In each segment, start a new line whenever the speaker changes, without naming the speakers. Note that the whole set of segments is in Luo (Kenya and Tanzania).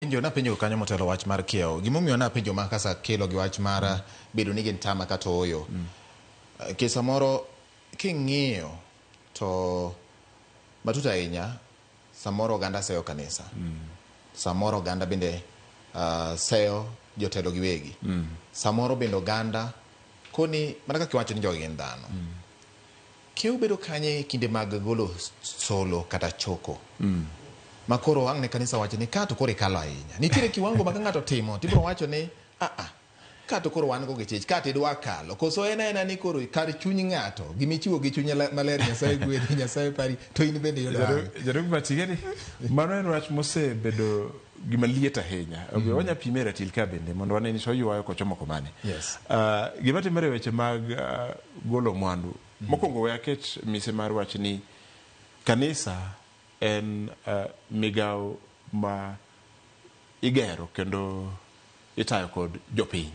Penjo na penjo kanyo motelo wach mar kiewo. Gimomiyo na penjo ma kasa kelo gi wach mar bedo ni gin tama kata oyo. Kesa moro king'iyo to matuta ahinya samoro ganda seyo kanisa. Samoro ganda bende seyo jotelo giwegi. Samoro bende ganda koni mana kaka wacho ni jogi gin dhano. Kiewo bedo kanye kinde mag golo solo kata choko. Makoro ang ne kanisa wacho ni ka to kore kalo ahinya. Nitiere kiwango ma ng'ato timo tibro wacho ni ka to koro wan go gichich ka tidwa kalo. Koso ena ni koro kar chuny ng'ato gimichiwo gi chuny maler Nyasaye gwedhi Nyasaye pari to in bende yudo.
Jaruk matigeni mano en wach mose bedo gima liet ahinya. Onya pimera tilka bende mondo wane ni so yuayo ko chomo komane.
Yes.
Gima timore weche mag golo mwandu. Mokwongo we aket mise mar wach ni kanisa en migao ma igero kendo itayo kod jopiny.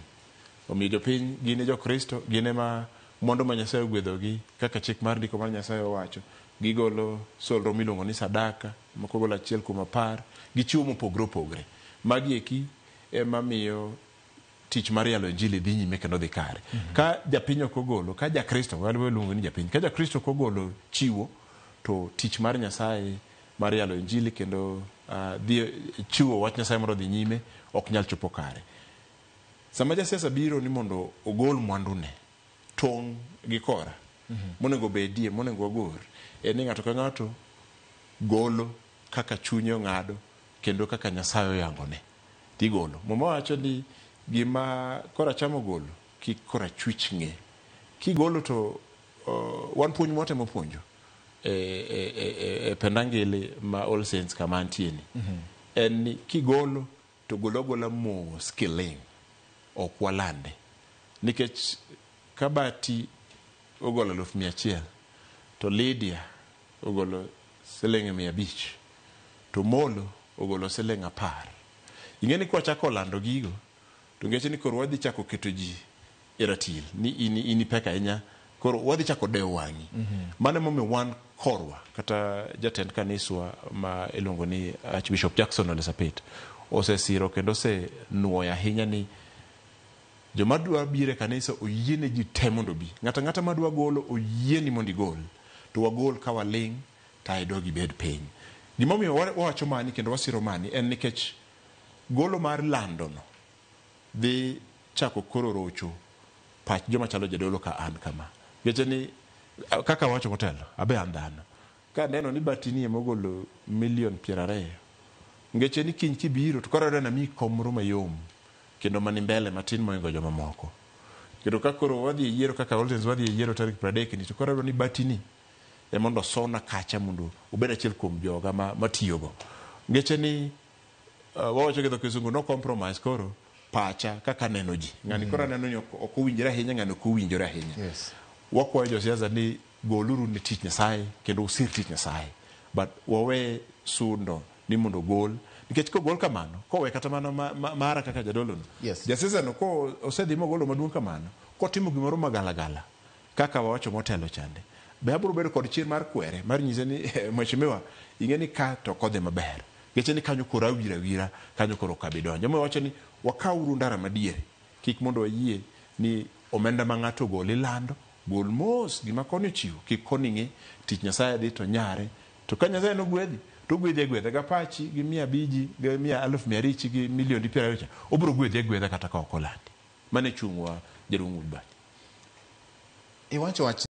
Omiyo jopiny gine jo Kristo gine ma mondo ma Nyasaye ogwedhogi kaka chik mar ndiko mar Nyasaye owacho. Gigolo solro miluongo ni sadaka, moko golo 1/10, gichiwo mopogre opogre. Magi eki ema miyo tich mar yalo injili dhi nyime kendo dhi kare. Ka japiny ok ogolo, ka jakristo wadwa luongo ni japiny, ka jakristo ok ogolo chiwo to tich mar Nyasaye mar yalo injili kendo chiwo wach Nyasaye mondo dhi nyime ok nyal chopo kare. Sama jasiasa biro ni mondo ogol mwandune tong' gi kora monego bedie monego ogor en ni ng'ato ka ng'ato golo kaka chunye ong'ado kendo kaka Nyasaye oyangone tigolo. Mama wacho ni gima kora chamo golo kik kora chwich ng'e. Kigolo to wan puonj motemo puonjo pendangili ma All Saints kama antieni en ni kigolo to golo mos kiling ok walande nikech Kabati ogolo 100,000 to Lydia ogolo siling 500 to Molo ogolo siling 10. Ingeni kwa chako lando gigo to ngeche ni koro wadhi chako keto ji iratil ni ini peka enya koro wadhi chako dewo wangi. Mane momi wan korwa kata jatend kaniswa ma iluongo ni Archbishop Jackson Ole Sapit osesiro kendo se nuoya ahinya ni joma dwa bire kanisa oyiene ji temondo bi. Ng'ata madwa golo oyieni mondo igol to wagol ka waling ta idogi bed piny. Gimomiyo wawacho mani kendo wasiro mani en nikech golo mar landono dhi chako koro rocho pach joma chalo jadolo ka an kama. Geche ni kaka wacho motelo abe andano ka neno ni Batini mogolo $20,000,000 ngeche ni kiny kibiro to koro na mi komro mayom kendo mani mbele matin moingo joma moko kendo ka koro wadhi yiero kaka Oltens wadhi yiero tarik 30 ni to koro ni Batini e mondo sona kacha mondo obed achiel kuom joga matiyogo. Ngeche ni wawacho gi dho Kisungu no compromise koro pacha kaka neno ji ng'ani koro neno ni ok owinjore ahinya ng'ani ok owinjore ahinya.
Yes.
Wakwayo josiasa ni goluru ni tich Nyasaye kendo usir tich Nyasaye but wawe sundo ni mondo gol nikech ko gol kamano kowe kata mano mara kaka jadolo no.
Yes.
Jasiasa no ko osedhi mogolo maduong' kamano ko timo gimoro magalagala kaka wawacho motelo chande be abiro bedo kod chir mar kwere mar nyise ni mheshimiwa ingeni ka to kodhe maber geche ni kanyo kora wira kanyo koro kabidonjo mo wacho ni wakawuru ndara madiere kik mondo wayie ni omenda ma ng'ato goli lando gol mos gima koni chiwo kik koni ng'e tich Nyasaye dhi to nyare to ka Nyasaye no gwedhi to gwedhe ga pachi gi 500 gi 100,000 gi milioni 20 obro gwedhe kata ka okolandi mane chungwa jarungu bati.
Iwacho wach